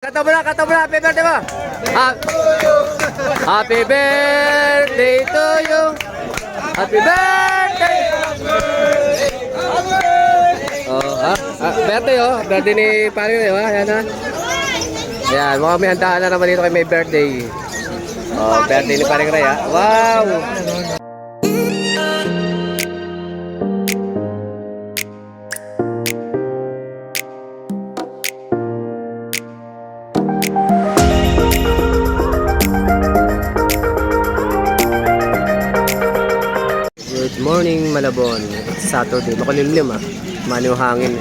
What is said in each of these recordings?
Kata mo na, happy birthday mo. Happy birthday to you. Happy birthday. Birthday birthday ni Paring Ray, ayan ha. Ayan, mukhang may handaan na naman dito kay may birthday. Birthday ni Paring Ray ha. Wow. Good morning Malabon. It's Saturday. Makulimlim Maliw hangin.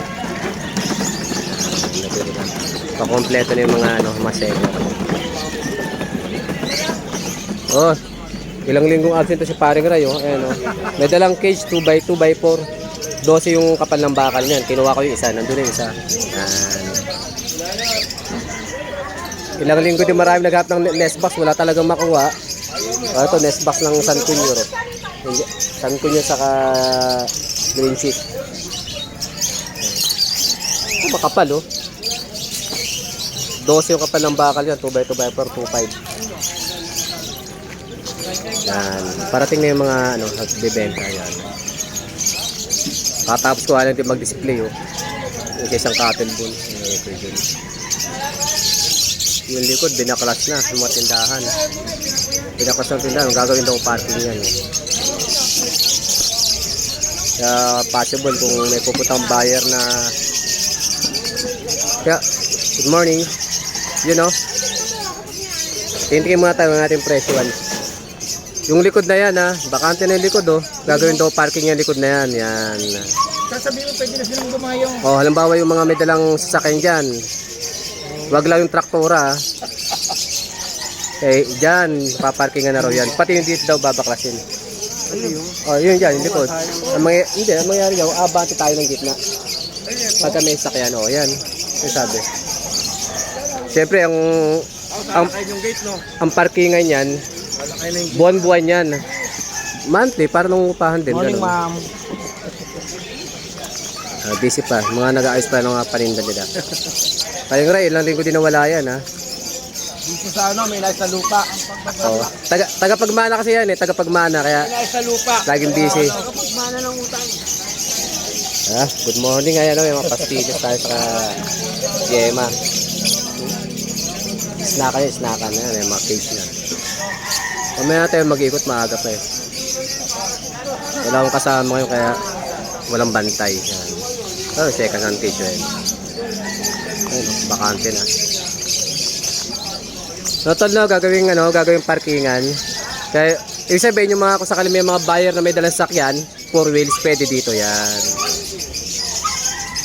Pakompleto na yung mga masego. Ilang linggong absent to si Paring Ray Ayan May dalang cage 2x4. 12 yung kapal ng bakal niyan. Kinuha ko yung isa. Nandun yung isa. Ilang linggo din marami naghahanap ng nest box. Wala talagang makuha. Ito nest box ng San Cunyo. San Cunyo saka Green Sheet. Makapal 12 yung kapal ng bakal yan. 2x4, 2.5. Yan. Parating na yung mga nagbibenta yan. Katapos ko din mag-display yung isang cotton bull. Yung likod binaklas na yung mga tindahan. Binaklas ng tindahan. Gagawin daw parking yan Kaya possible kung may puputang buyer na good morning. Tingin muna tayo ng ating presyoan. Yung likod na yan bakante na yung likod gagawin daw parking yung likod na yan. Sasabihin mo pwede na silang gumayong. Halimbawa yung mga may dalang sasakyan dyan, wag lang yung traktora dyan paparkingan na raw yan. Pati yung dito daw babaklasin. Yun dyan, yung likod. Ang mangyayari daw, abante tayo ng gitna pagka may sakyan. Yan yung sabi. Siyempre ang parkingan yan buwan-buwan yan, monthly para nung upahan din. Morning ma'am. Busy pa, mga nag-aayos pa ng mga paninda nila. Paring Ray, ilang linggo din nawala yan Dito sa may nais sa lupa. Taga-pagmana kasi yan taga-pagmana kaya May nais sa lupa. laging busy. Taga-pagmana ng utang. Good morning may mga pastillas tayo sa Yema. Snakan na yan, mga cage na. Mamaya tayo mag-ikot, maaga pa Wala akong kasama ngayon kaya walang bantay. Second hand cage bakante na. Total gagawing parkingan. Kaya ibig sabihin yung kung sakali may mga buyer na may dalang sakyan, 4 wheels pwede dito yan.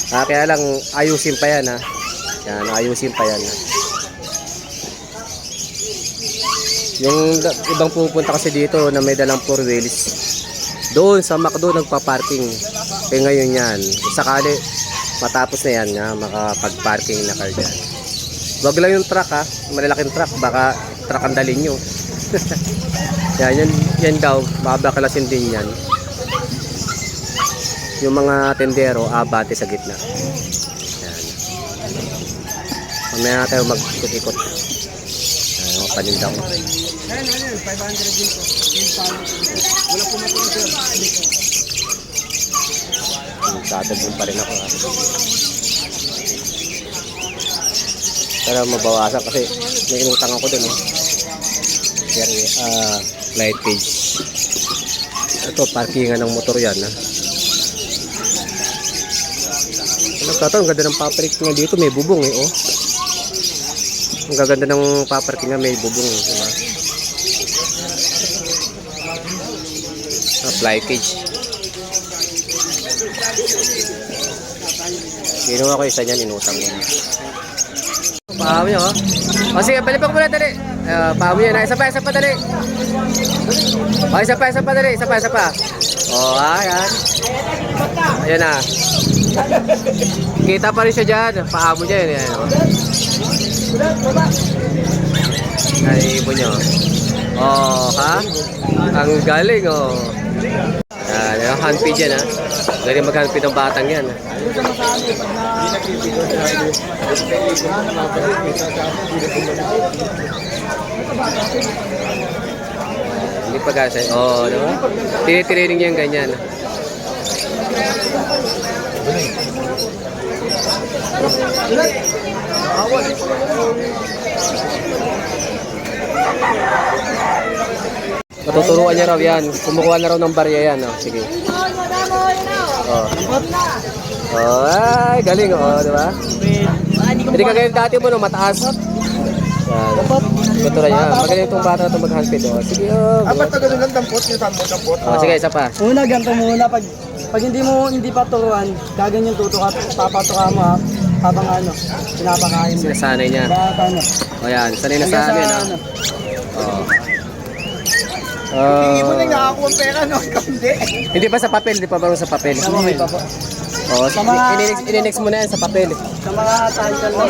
Kaya lang ayusin pa yan ayusin pa yan. Yung ibang pupunta kasi dito na may dalang 4 wheels, doon sa McDo nagpa-parking. Ngayon yan, sakali matapos na yan makapag-parking na car dyan. Wag lang yung truck malalaking truck, baka truck ang dalhin nyo. yan daw, babaklasin din yan. Yung mga tendero, abate sa gitna. Mamaya na tayo mag-ikot-ikot. Paninda ko. 500 dito. Wala po matulog sir. Tatagin pa rin ako Pero mabawasan kasi may inutang ako dun light page. Ito parkingan ng motor yan Nagkataon, ganda ng paparik nga dito, may bubong Ang gaganda ng paparking nga may bubong, diba? Fly cage. Kinuha ko isa niyan, inutang mo. Pahawi sige, balik muna dali. Pahawi yan isa pa dali. Isa pa dali, isa pa. Ayan. Ayan Kita pa rin siya dyan, paamo niya yan. Naibo nyo. Ang galing handpid yan ha. Galing mag-handpid ng batang yan. Dito sa masabi, pag na... Hindi pa gasa. Oo, diba? Tinitraining niya yung ganyan. Matuturuan niya raw yan. Kumukuha na raw ng barya yan. Oh. Sige. Oh. Oh, ay, galing. Oh, diba? Hindi ka ganyan dati mo, no? Mataas. Yan. Tuturuan niya. Magaling itong bata na itong mag-handpid. Oh. Sige, oh. Apat na ganun lang dampot, yung dampot. Oh, sige, isa pa. Una, ganito muna. Pag hindi pa turuan, gaganyan tutuka, papatuka mo ha, habang pinapakain mo. Sinasanay niya. Bakit ano? O yan, sanay na sa Hanggang amin. ano. Oh. Hindi mo na nakakuha ang pera, no? Ikaw hindi. Hindi pa sa papel, hindi pa marunong sa papel. Hindi pa po. Oh, Sa mga- ininex mo na yan sa papel. Sa mga cycle na.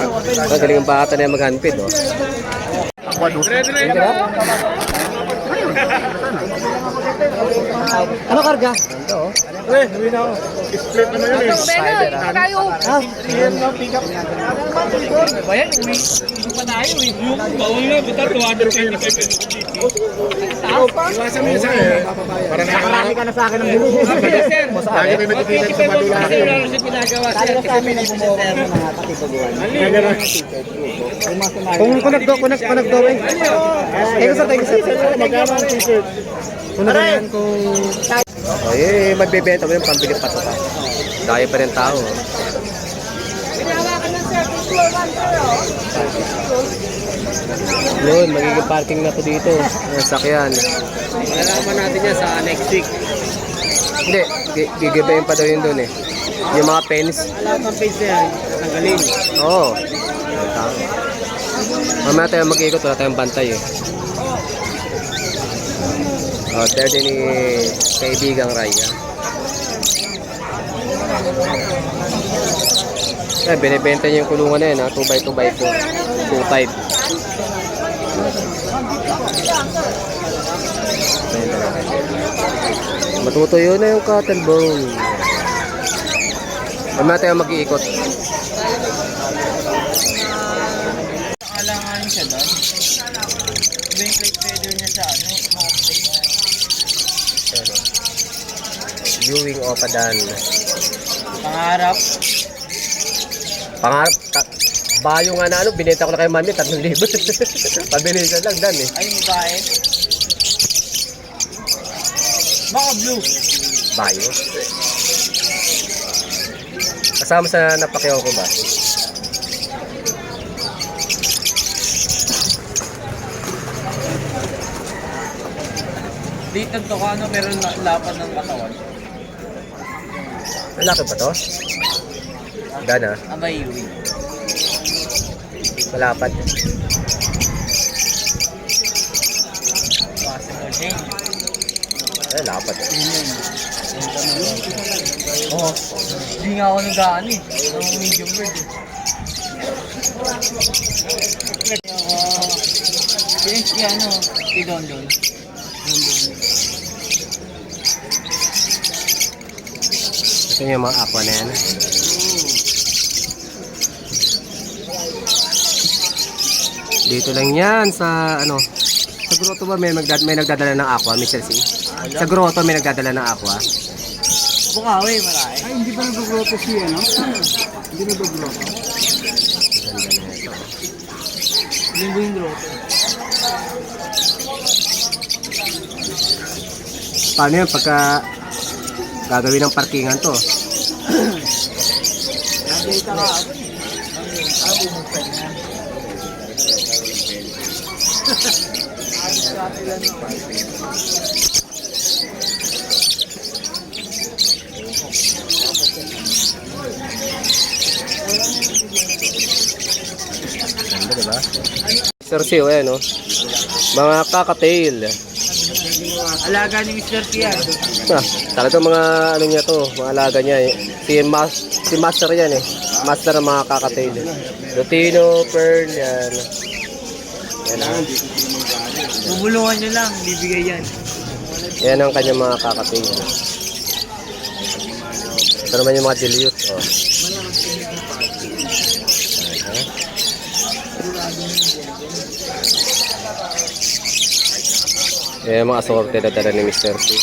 Magaling ang bata na yan mag-handpid. Oh. Sige na. Ano karga? Ito, oh. Split naman yun eh. Spider, ah. Yan no, pick up. Bayan, uwi. Hindi pa tayo eh. Yung baon na, buta 225 Iwasan mo yun sa akin. Para nakakarami ka na sa akin ng bulu. Sir, Lagi may magkikita sa madula. kasi wala kasi pinagawa sir. Lalo sa amin ang bumuo ng mga katitubuan. Kung nagdo eh. Thank you sir. Magkano ang t-shirt? Oh, eh, magbebenta mo yung pambili pa ito pa. Dahil pa rin tao. Oh. Yun, magiging parking na to dito. Ang sakyan. Malalaman natin yan sa next week. Hindi, gigibayin pa daw yun dun eh. Yung mga pens. Lahat ng page na yan, tanggalin. Oo. Mamaya tayo mag-ikot, wala tayong bantay eh. Oh, there din ni kaibigang Raya. Eh, binibenta niya yung kulungan na yun ha, 2x2 by 4. 2.5. Matutuyo na yung cotton bone. Mamaya tayo mag-iikot. Alanganin siya doon. Iba yung plate feather niya sa mga plate. Viewing Opadan. Pangarap. Pangarap, bayo nga na binenta ko na kay Mami, 3,000. Pabilisan lang dan eh. Ay, babae. Baka blue. Bayo. Kasama sa napakyaw ko ba? Dito to ka pero lapad ng katawan. Lalaki ba to? Gana, Abay, uwi. malapad. Possible din. Ay, lapad. Oo. Hindi nga ako nag-ano eh. Ang medium bird eh. Si ano, si Don Don. Gusto niyo yung mga aqua na yan? Dito lang yan sa ano. Sa grotto ba may nagdadala ng aqua, Mr. C? Sa grotto may nagdadala ng aqua. Bukawi, marami. Ay, hindi pa nag-groto siya, no? Hindi nag-groto. Ganda na ito. Linggo yung grotto. Paano yan pagka gagawin ng parkingan to? Nakita ka ako. Ganda, diba? Sir Sio, ayan, no? Mga kakatail. Alaga ni Mr. Tian. Talaga mga ano niya to, mga alaga niya. Eh. Si Master yan eh. Master ng mga kakatail. Lutino, Pearl, yan. Yan ang, Bubulungan nyo lang, bibigay yan. yan ang kanyang mga kakatail. Ito naman yung mga dilute. Oh. Ayan mga assorted na dala ni Mr. C.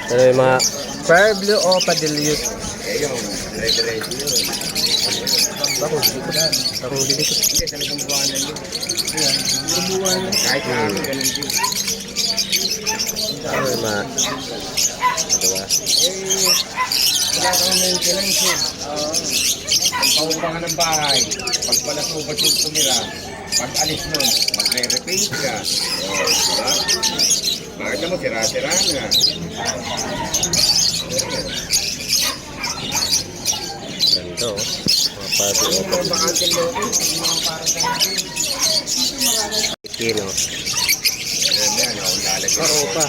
Ito yung mga Parblo Opa dilute. Bakit? Bakit dilute? Ano yung mga diba? Wala kang maintenance eh. Pagpawag ka ng bahay, pag wala subat yung tumira, pag alis nun, magre-repaint ka. O, diba? Bakit naman sira-sira na? Ganito, mga Parblo Opa. Bakante mo ito. Kino. Ayan yan, ako lalagyan. Oo pa.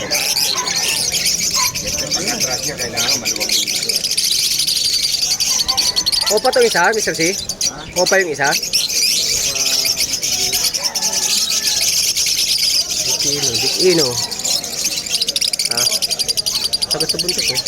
Pag atras niya, kailangan maluwag yung ito. Opa itong isa, Mr. C? Opa yung isa? Dikino. Ha? Sagat sa buntot eh.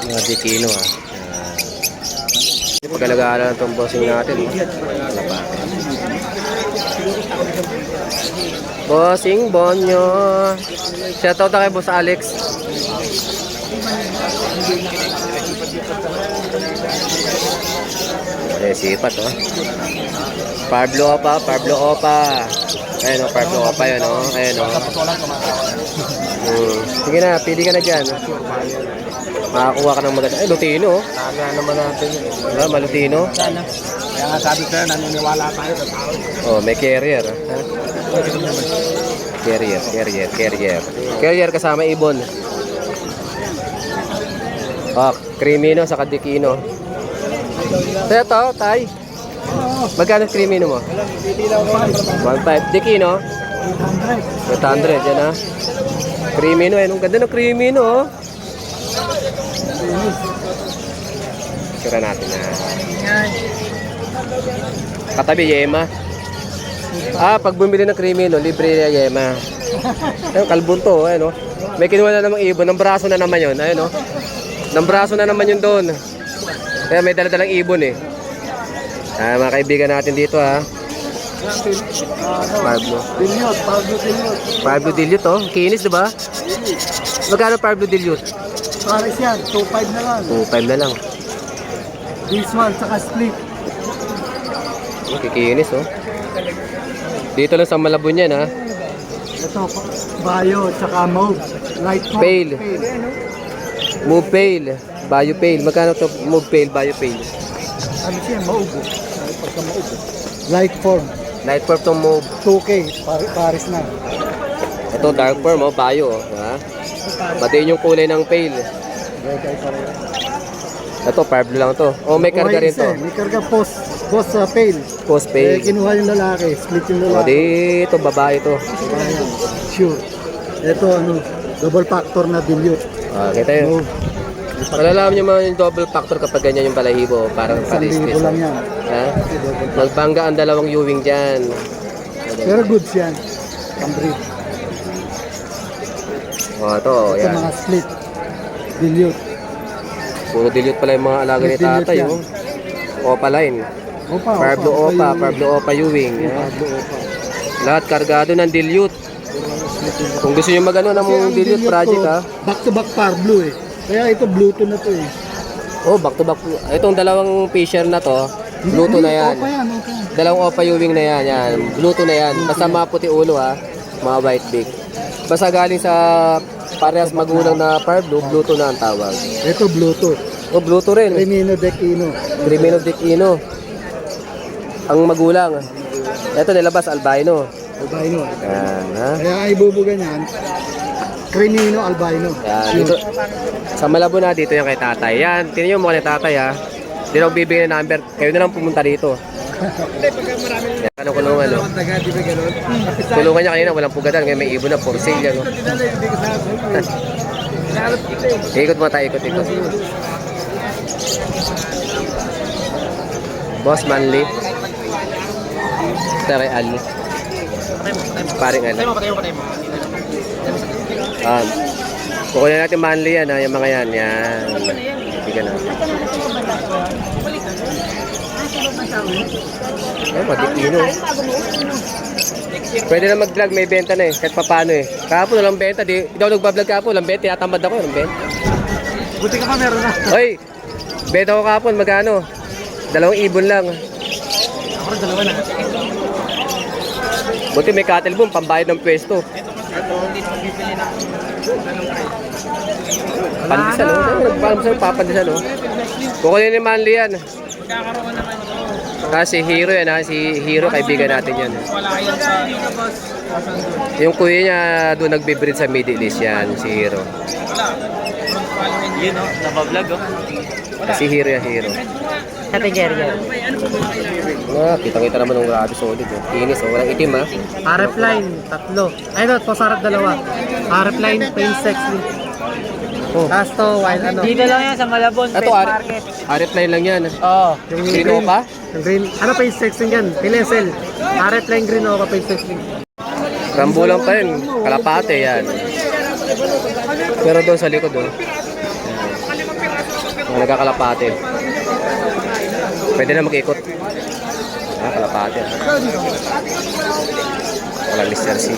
Mga dikino ah. Pag-alagaan na itong bossing natin. Bossing Bonyo. Shoutout na kay Boss Alex. Eh, sipat oh. Parblo Opa, Parblo Opa. Ayan o, Parblo Opa yun o. Ayan o. Sige na, pili ka na dyan. Makakuha ka ng maganda. Ay, Lutino. Taga naman natin yun. Diba, malutino. Sana. Kaya nga sabi sa'yo, naniniwala tayo sa tao. Oh, may carrier. Ha? Carrier kasama ibon. Oh, Crimino sa Kadikino. Kaya to, tay. Magkano Crimino mo? 1.5. Dikino? 800. Yan ha. Crimino. Ang ganda ng Crimino. Oh. Sira natin na. Katabi, Yema. Pag bumili ng Crimino, libre na Yema. Ayun, kalbon to. Ayun, oh. May kinuha na namang ibon. Ng braso na naman yun. Ayun, oh. Ng braso na naman yun doon. Kaya may dala-dalang ibon eh. Mga kaibigan natin dito ha. Parblo dilute oh. Kinis diba? Magkano Parblo dilute? Pares yan, 2.5 na lang. 2.5 na lang. This one, saka split. Kikinis oh. Dito lang sa Malabon yan ha. Ito, bayo, saka mauve. Light mauve. Pale. Move pale. Bayo pale. Magkano to move pale, bayo pale? Ano siya, mauve. Pagka mauve. Light form. Light form tong move. 2K, pares na. Ito dark form oh, bayo oh. Ha? Batiin yung kulay ng pale. Ito, Parblo lang to. Oh, may karga rin to. May karga post sa pale. Post pale. Kinuha yung lalaki, split yung Oh, lalaki. dito, babae to. Ayan, sure. Ito, double factor na dilute. Kita yun. Malalaman nyo mga yung double factor kapag ganyan yung balahibo. Parang 1,000 lang yan. Ha? Magbangga ang dalawang Ewing dyan. Pero goods yan. Pambreed. Ito, Ito yan. mga split. Dilute. Puro dilute pala yung mga alaga ni Dilute tatay. yan. Oh. Opa line. Opa, Parblo Opa, Parblo Opa Ewing. Parblo Opa. Lahat kargado ng dilute. Kung gusto nyo magano ng Kasi ang dilute project ha. Back to back Parblo eh. Kaya ito Bluetooth na to eh. Oh, back to back. Itong dalawang fisher na to, Bluetooth na yan. Opa yan, okay. Dalawang Opa Ewing na yan, yan. Bluetooth na yan. Basta maputi ulo ha, mga white beak. Basta galing sa parehas magulang na Parblo, Bluetooth na ang tawag. Ito Bluetooth. Oh, Bluetooth rin. Remino Decino. Crimino Dicino. Ang magulang. Ito nilabas, albino. Albino. Yan, ha? Kaya ay bubuga niyan. Crimino Albino. Yan, dito. Sa Malabon na, dito yung kay tatay. Yan, tingnan nyo mo kay tatay ha. Hindi na ako bibigyan ng number. Kayo na lang pumunta dito. Yan, ano kulungan, no? Kulungan niya kanina, walang pugatan. Ngayon may ibon na, for sale yan, no? Ikot mo tayo, ikot. Boss Manly. Tere Ali. Paring Ali. Kukunin natin Manly yan, yung mga yan. Yan. Bigyan natin. Ay, matipino. Pwede na mag-vlog, may benta na eh. Kahit pa paano eh. Kahapon walang benta. Di daw nagbablog kahapon, walang benta. Tinatamad ako, walang benta. Buti ka pa meron na. Hoy! Benta ko kahapon, magkano? 2 ibon lang. Ako 2 na. Buti may cattle boom, pambayad ng pwesto. Pandesal, oh. Nagpapasal, papandesal, oh. Kukunin ni Manly yan. Si Hero yan, ha. Si Hero, kaibigan natin yan. Yung kuya niya doon nagbe-breed sa Middle East yan, si Hero. Yun, oh. Nabablog, oh. Si Hero yan, Hero. Ate Jerry yan. Kita-kita naman ng grabe solid, oh. Inis, oh. Walang itim, ha. RF line, 3. Ay no, posarap 2. RF line, pain sexy. Oh. Tapos to, wild ano. Dito lang yan sa Malabon, Ito, Pet Market. RF line lang yan. Oo. Yung Green Opa? Yung green, ano pain sexy yan? Pilesel. RF line green opa pain sexy. Rambulan pa rin. Kalapate, yan. Pero doon sa likod, oh. Yan. Mga nagkakalapate. Pwede na mag-ikot. Kalapate. Wala Mr. C.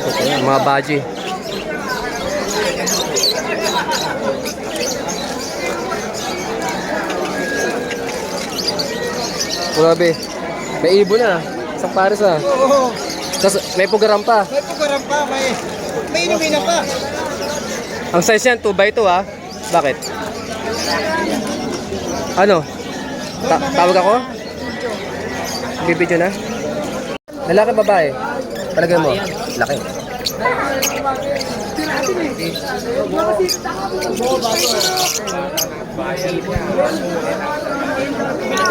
Ayan, mga baji. Grabe. May ibon na. Isang pares ah. Oo. Tapos may pugaran pa. May pugaran pa, may inumina pa. Ang size yan, 2x2 ah. Bakit? Ano? Tawag ako? Bibidyo na? Lalaki babae? Palagay mo? Laki.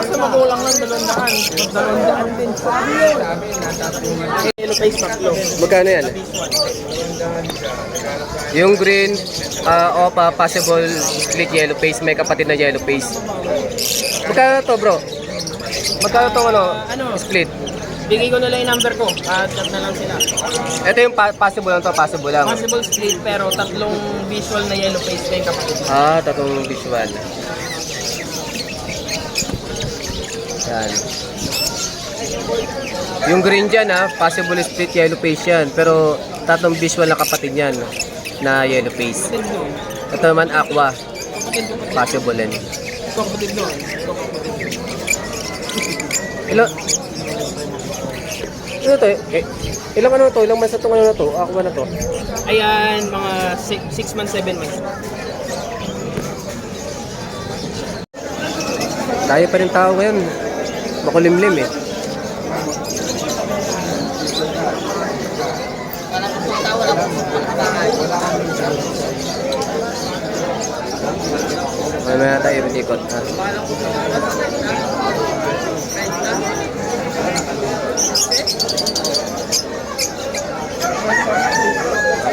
Sa magulang lang, 200. 200 din. Yellow face patlo. Magkano yan? Yung green, opa, possible split yellow face. May kapatid na yellow face. Magkano to bro? Magkano to split? Bigay ko na lang yung number ko at chat na lang sila. Ito yung possible lang to, possible lang. Possible split pero 3 visual na yellow face na yung kapatid. Tatong visual. Yan. Yung green dyan possible split yellow face yan. Pero 3 visual na kapatid yan na yellow face. Ito naman aqua. Possible yan. Ito kapatid doon. Ano to? Ilang ano to? Ilang months na to? Aqua na to? Ayan, mga 6 months, 7 months. Tayo pa rin tao ngayon. Makulimlim eh. Mamaya tayo ikot.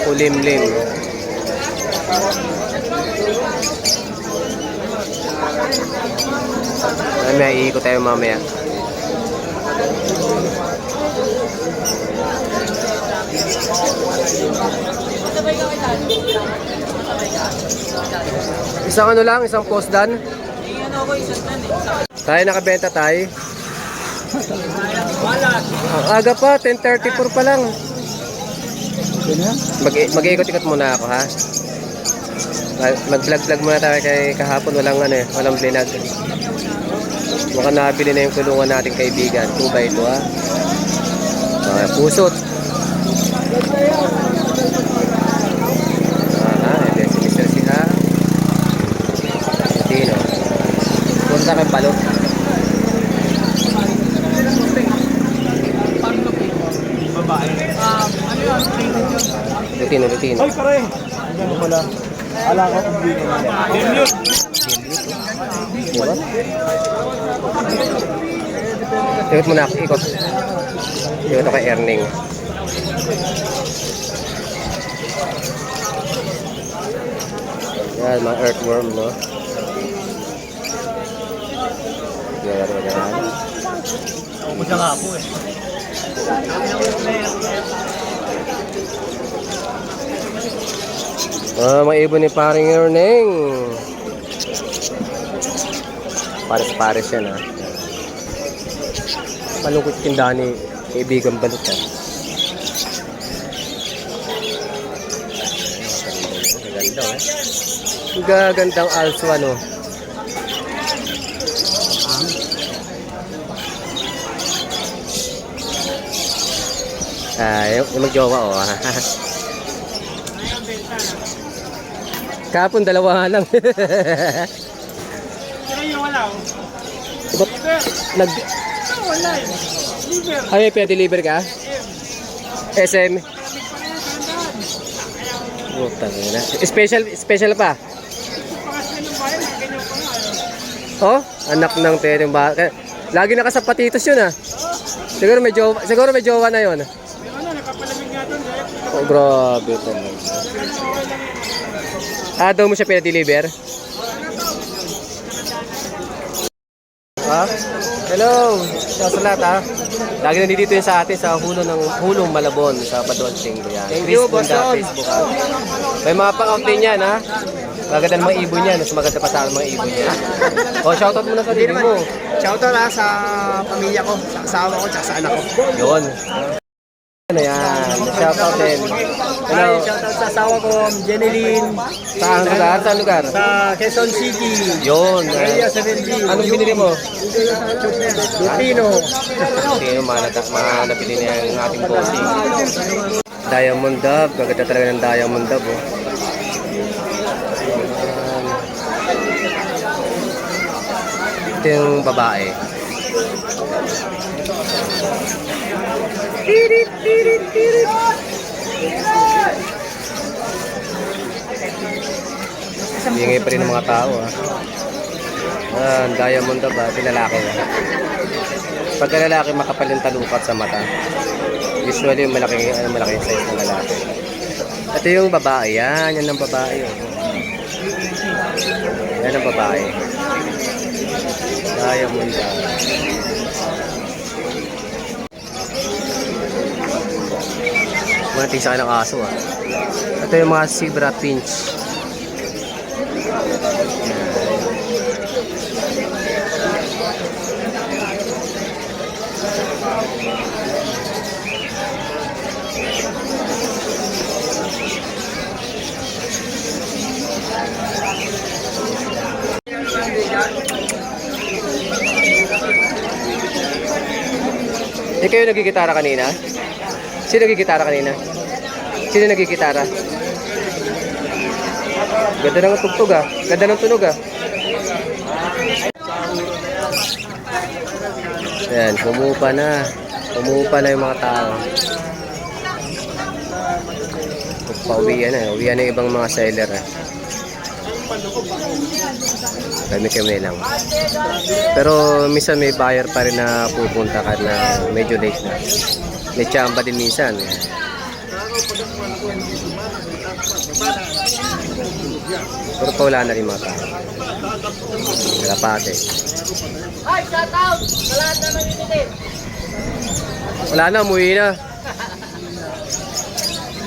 Kulimlim. Mamaya iikot tayo mamaya. Isang ano lang, isang post dan. Tayo nakabenta tayo. Aga pa, 10:34 pa lang. Mag-iikot-ikot muna ako ha. Mag-vlog-vlog muna tayo kay kahapon walang walang blinag. Mukhang nabili na yung kulungan nating kaibigan. 2x2 ha. Mga pusot. Ito si Mr. C ha. Tino. Punta kay balot. Lutino. Ay, pare! Ano pala? Ala ko kung dito na. Ikot muna ako, ikot. Ikot ako kay Erning. Yan, mga earthworm, no? Yan. Ubus na nga po eh. Mga ibon ni paring Erneng. Pares-pares yan, ha? Malungkot yung tindahan ni kaibigang balot, ha? Ganda, eh. Gagandang also, ano? Yung mag-jowa, oh. Kapon, dalawa lang. Kaya yung wala oh. Diba, nag... Wala eh. Liver. Ay, deliver ka? SM? Putang ina. Special pa? Pakas na ng bayan, ganyan pa nga. Oh, anak ng tereng ba? Lagi nakasapatitos yun, ah. Siguro may jowa na yun. May ano, nakapalamig nga doon. Oh, grabe talaga. Daw mo siya pinadeliver? Ha? Hello! Sa lahat, ha? Lagi nandito yun sa atin sa Hulong Malabon sa Baduan Tinggo. Thank you, Boss Don. Facebook, ha? May mga pang-out din yan, ha? Maganda ng mga ibon yan. Mas maganda pa sa akin mga ibon yan. O, shoutout muna sa dito mo. Shoutout sa pamilya ko, sa asawa ko, sa anak ko. Yun. Ano yan? Shoutout din. Hello. Shoutout sa asawa ko, Jeneline. Saan lugar? Saan lugar? Sa Quezon City. Yun. Area 17. Anong binili mo? Lupino. Sino nabili niya yung ating bossing. Diamond Dove. Gaganda talaga ng Diamond Dove. Oh. Ito yung babae. Ingay pa rin ng mga tao. Diamond Dove. Lalaki. Pagka lalaki, makapal yung talukat sa mata. Usually, malaki size ng lalaki. Ito yung babae. Yan ang babae. Yan ang babae. Diamond Dove. Mga sa ng aso, ah. Ito yung mga zebra finch. Kayo nagigitara kanina? Sino nagigitara kanina? Sino nagigitara? Ganda ng tugtog, ah. Ganda ng tunog, ah. Ayan, pumupa na. Pumupa na yung mga tao. Pauwian na. Uwian na yung ibang mga seller, ah. Kami lang. Pero minsan may buyer pa rin na pupunta ka na medyo late na. May tsamba din minsan. Pero wala na rin mga tao. Kalapate. Hi, shout out sa lahat na nangingitin. Wala na, umuwi na.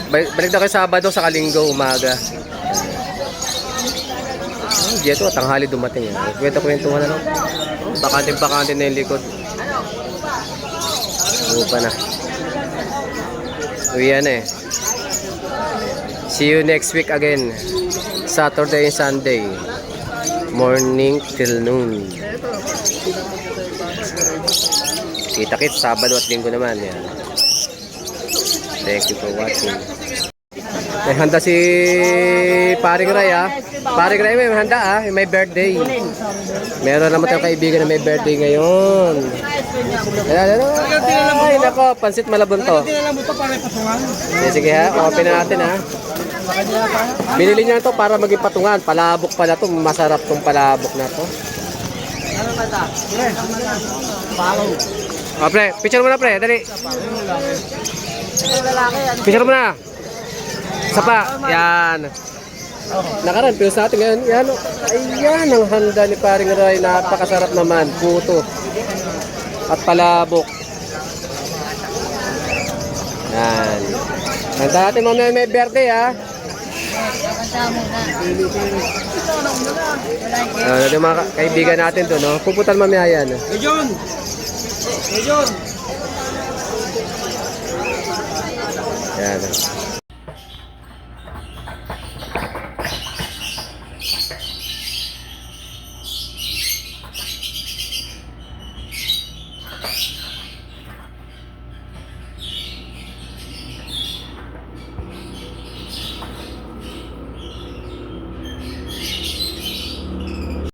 Balik na kayo Sabado sa Linggo, umaga. Dito, tanghali dumating. Kwento-kwentuhan na lang. Bakante na yung likod. Upa na. Uwi na eh. See you next week again. Saturday and Sunday. Morning till noon. Kita-kits, Sabado at Linggo naman. Yan. Thank you for watching. May handa si Paring Ray, ah. Paring Ray, may handa, ah. May birthday. Meron naman tayong kaibigan na may birthday ngayon. Ayan. Ay, nako, pansit malabon to. Sige ha, open na natin, ha. Binili niya to para maging patungan. Palabok pala to. Masarap tong palabok na to. Oh, pre, picture mo na, pre. Dali. Picture mo na. Isa pa. Yan. Nakaraan, pero sa atin ngayon, yan, ayan ang handa ni Paring Ray. Napakasarap naman, puto. At palabok. Yan. Handa natin mamaya may birthday, ha? Yung mga kaibigan natin doon, no? Puputan mamaya yan. John! John! Yan.